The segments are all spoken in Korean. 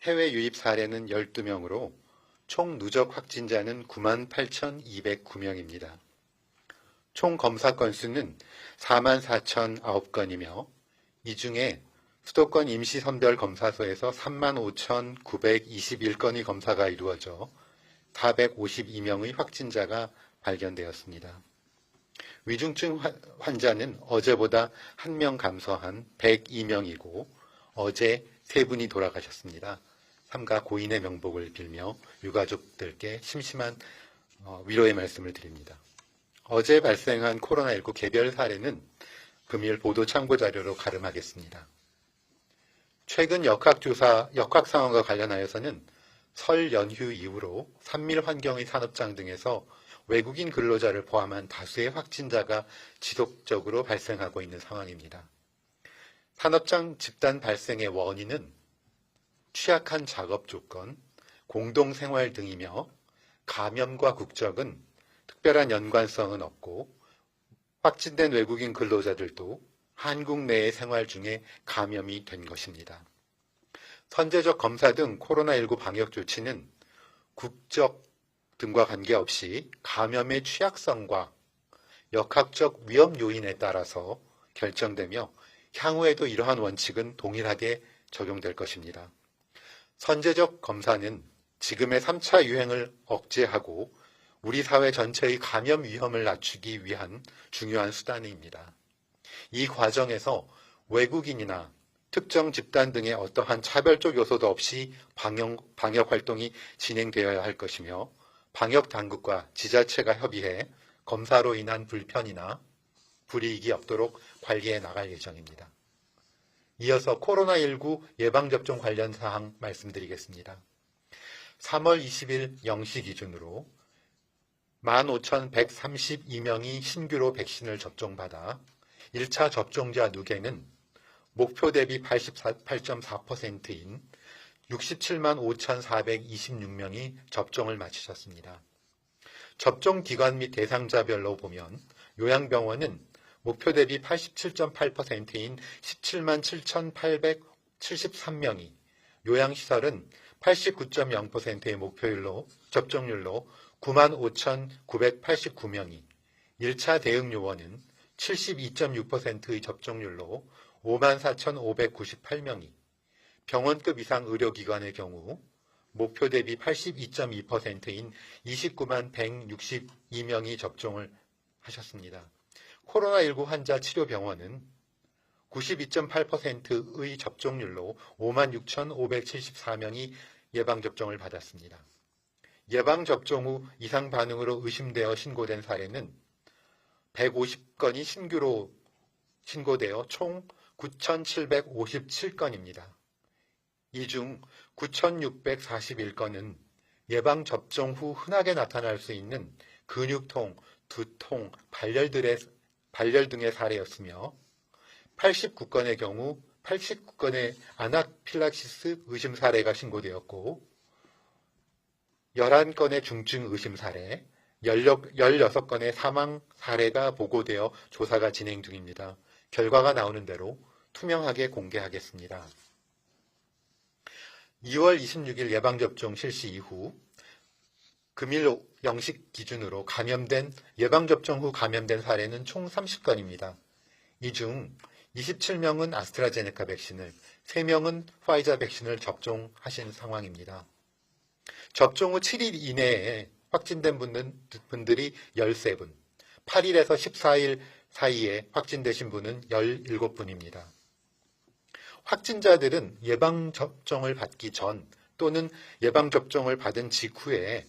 해외 유입 사례는 12명으로 총 누적 확진자는 98,209명입니다. 총 검사 건수는 44,009건이며 이 중에 수도권 임시선별검사소에서 35,921건의 검사가 이루어져 452명의 확진자가 발견되었습니다. 위중증 환자는 어제보다 1명 감소한 102명이고 어제 3분이 돌아가셨습니다. 삼가 고인의 명복을 빌며 유가족들께 심심한 위로의 말씀을 드립니다. 어제 발생한 코로나19 개별 사례는 금일 보도 참고 자료로 가름하겠습니다. 최근 역학 상황과 관련하여서는 설 연휴 이후로 산밀 환경의 산업장 등에서 외국인 근로자를 포함한 다수의 확진자가 지속적으로 발생하고 있는 상황입니다. 산업장 집단 발생의 원인은 취약한 작업 조건, 공동생활 등이며 감염과 국적은 특별한 연관성은 없고 확진된 외국인 근로자들도 한국 내의 생활 중에 감염이 된 것입니다. 선제적 검사 등 코로나19 방역 조치는 국적 등과 관계없이 감염의 취약성과 역학적 위험 요인에 따라서 결정되며 향후에도 이러한 원칙은 동일하게 적용될 것입니다. 선제적 검사는 지금의 3차 유행을 억제하고 우리 사회 전체의 감염 위험을 낮추기 위한 중요한 수단입니다. 이 과정에서 외국인이나 특정 집단 등의 어떠한 차별적 요소도 없이 방역 활동이 진행되어야 할 것이며 방역 당국과 지자체가 협의해 검사로 인한 불편이나 불이익이 없도록 관리해 나갈 예정입니다. 이어서 코로나19 예방접종 관련 사항 말씀드리겠습니다. 3월 20일 0시 기준으로 15,132명이 신규로 백신을 접종받아 1차 접종자 누계는 목표 대비 88.4%인 67만 5,426명이 접종을 마치셨습니다. 접종 기관 및 대상자별로 보면 요양병원은 목표 대비 87.8%인 17만 7,873명이, 요양시설은 89.0%의 목표율로 접종률로 9만 5,989명이, 1차 대응요원은 72.6%의 접종률로 5만 4,598명이, 병원급 이상 의료기관의 경우 목표 대비 82.2%인 29만 162명이 접종을 하셨습니다. 코로나19 환자 치료병원은 92.8%의 접종률로 5만 6,574명이 예방접종을 받았습니다. 예방접종 후 이상 반응으로 의심되어 신고된 사례는 150건이 신규로 신고되어 총 9,757건입니다. 이 중 9,641건은 예방접종 후 흔하게 나타날 수 있는 근육통, 두통, 발열 등의 사례였으며 89건의 경우 89건의 아나필락시스 의심 사례가 신고되었고 11건의 중증 의심 사례, 16건의 사망 사례가 보고되어 조사가 진행 중입니다. 결과가 나오는 대로 투명하게 공개하겠습니다. 2월 26일 예방접종 실시 이후 금일 0시 기준으로 예방접종 후 감염된 사례는 총 30건입니다. 이 중 27명은 아스트라제네카 백신을, 3명은 파이자 백신을 접종하신 상황입니다. 접종 후 7일 이내에 확진된 분들이 13분, 8일에서 14일 사이에 확진되신 분은 17분입니다. 확진자들은 예방접종을 받기 전 또는 예방접종을 받은 직후에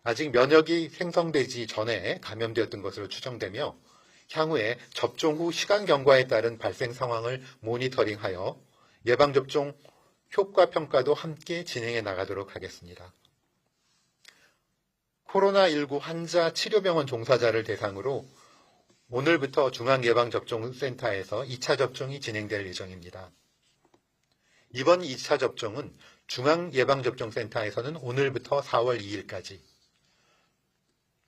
아직 면역이 생성되지 전에 감염되었던 것으로 추정되며 향후에 접종 후 시간 경과에 따른 발생 상황을 모니터링하여 예방접종 효과 평가도 함께 진행해 나가도록 하겠습니다. 코로나19 환자 치료병원 종사자를 대상으로 오늘부터 중앙예방접종센터에서 2차 접종이 진행될 예정입니다. 이번 2차 접종은 중앙예방접종센터에서는 오늘부터 4월 2일까지,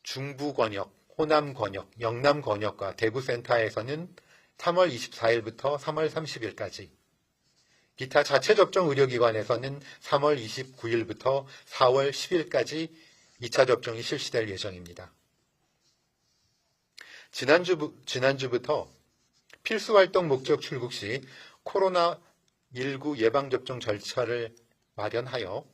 중부권역, 호남권역, 영남권역과 대구센터에서는 3월 24일부터 3월 30일까지, 기타 자체 접종 의료기관에서는 3월 29일부터 4월 10일까지 2차 접종이 실시될 예정입니다. 지난주부터 필수활동 목적 출국 시 코로나19 예방접종 절차를 마련하여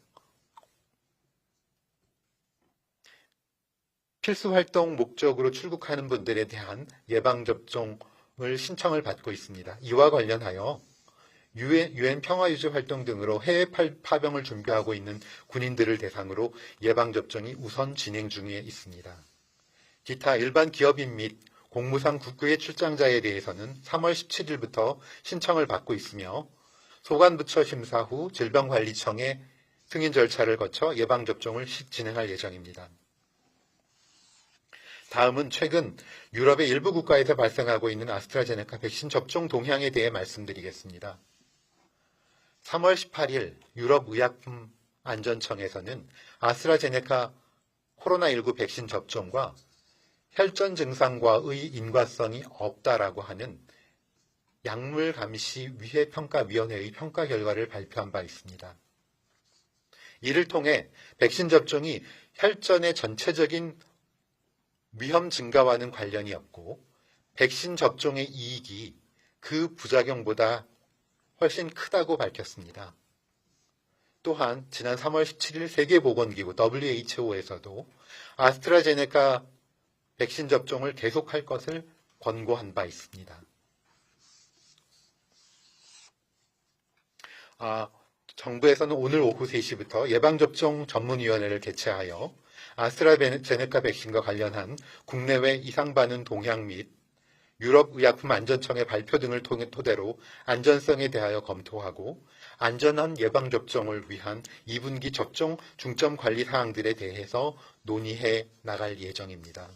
필수활동 목적으로 출국하는 분들에 대한 예방접종을 신청을 받고 있습니다. 이와 관련하여 UN 평화유지 활동 등으로 해외 파병을 준비하고 있는 군인들을 대상으로 예방접종이 우선 진행 중에 있습니다. 기타 일반 기업인 및 공무상 국외 출장자에 대해서는 3월 17일부터 신청을 받고 있으며 소관부처 심사 후 질병관리청의 승인 절차를 거쳐 예방접종을 진행할 예정입니다. 다음은 최근 유럽의 일부 국가에서 발생하고 있는 아스트라제네카 백신 접종 동향에 대해 말씀드리겠습니다. 3월 18일 유럽의약품안전청에서는 아스트라제네카 코로나19 백신 접종과 혈전 증상과의 인과성이 없다라고 하는 약물감시위해평가위원회의 평가 결과를 발표한 바 있습니다. 이를 통해 백신 접종이 혈전의 전체적인 위험 증가와는 관련이 없고 백신 접종의 이익이 그 부작용보다 훨씬 크다고 밝혔습니다. 또한 지난 3월 17일 세계보건기구 WHO에서도 아스트라제네카 백신 접종을 계속할 것을 권고한 바 있습니다. 정부에서는 오늘 오후 3시부터 예방접종 전문위원회를 개최하여 아스트라제네카 백신과 관련한 국내외 이상반응 동향 및 유럽의약품안전청의 발표 등을 토대로 안전성에 대하여 검토하고 안전한 예방접종을 위한 2분기 접종 중점 관리 사항들에 대해서 논의해 나갈 예정입니다.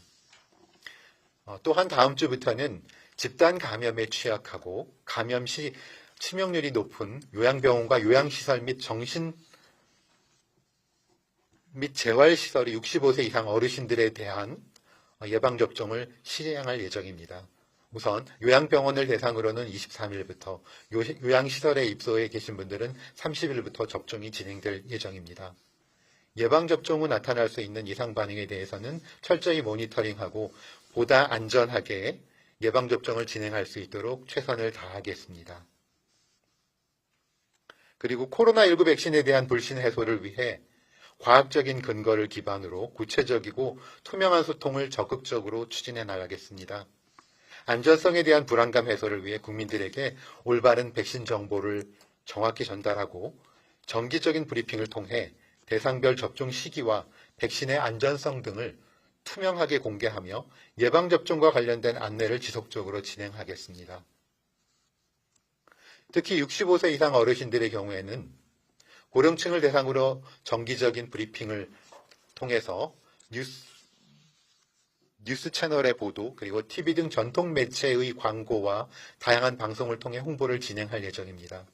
또한 다음 주부터는 집단 감염에 취약하고 감염 시 치명률이 높은 요양병원과 요양시설 및 정신 및 재활시설의 65세 이상 어르신들에 대한 예방접종을 시행할 예정입니다. 우선 요양병원을 대상으로는 23일부터, 요양시설에 입소해 계신 분들은 30일부터 접종이 진행될 예정입니다. 예방접종 후 나타날 수 있는 이상 반응에 대해서는 철저히 모니터링하고 보다 안전하게 예방접종을 진행할 수 있도록 최선을 다하겠습니다. 그리고 코로나19 백신에 대한 불신 해소를 위해 과학적인 근거를 기반으로 구체적이고 투명한 소통을 적극적으로 추진해 나가겠습니다. 안전성에 대한 불안감 해소를 위해 국민들에게 올바른 백신 정보를 정확히 전달하고 정기적인 브리핑을 통해 대상별 접종 시기와 백신의 안전성 등을 투명하게 공개하며 예방접종과 관련된 안내를 지속적으로 진행하겠습니다. 특히 65세 이상 어르신들의 경우에는 고령층을 대상으로 정기적인 브리핑을 통해서 뉴스 채널의 보도, 그리고 TV 등 전통 매체의 광고와 다양한 방송을 통해 홍보를 진행할 예정입니다.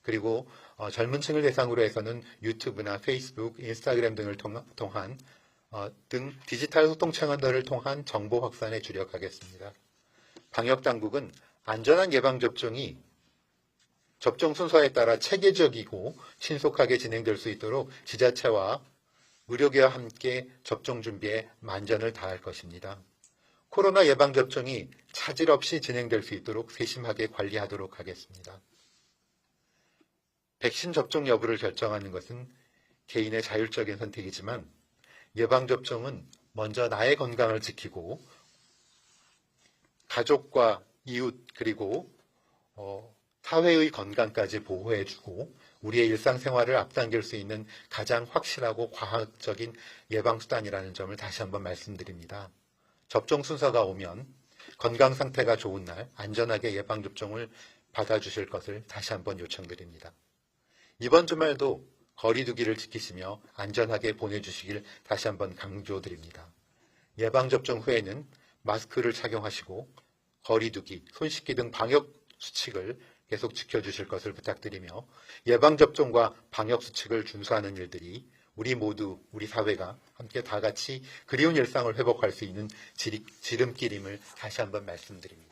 그리고 젊은 층을 대상으로 해서는 유튜브나 페이스북, 인스타그램 등을 통한 디지털 소통 채널들을 통한 정보 확산에 주력하겠습니다. 방역당국은 안전한 예방접종이 접종 순서에 따라 체계적이고 신속하게 진행될 수 있도록 지자체와 의료계와 함께 접종 준비에 만전을 다할 것입니다. 코로나 예방접종이 차질 없이 진행될 수 있도록 세심하게 관리하도록 하겠습니다. 백신 접종 여부를 결정하는 것은 개인의 자율적인 선택이지만 예방접종은 먼저 나의 건강을 지키고 가족과 이웃 그리고 사회의 건강까지 보호해주고 우리의 일상생활을 앞당길 수 있는 가장 확실하고 과학적인 예방수단이라는 점을 다시 한번 말씀드립니다. 접종 순서가 오면 건강 상태가 좋은 날 안전하게 예방접종을 받아주실 것을 다시 한번 요청드립니다. 이번 주말도 거리 두기를 지키시며 안전하게 보내주시길 다시 한번 강조드립니다. 예방접종 후에는 마스크를 착용하시고 거리 두기, 손 씻기 등 방역 수칙을 계속 지켜주실 것을 부탁드리며 예방접종과 방역수칙을 준수하는 일들이 우리 모두, 우리 사회가 함께 다 같이 그리운 일상을 회복할 수 있는 지름길임을 다시 한번 말씀드립니다.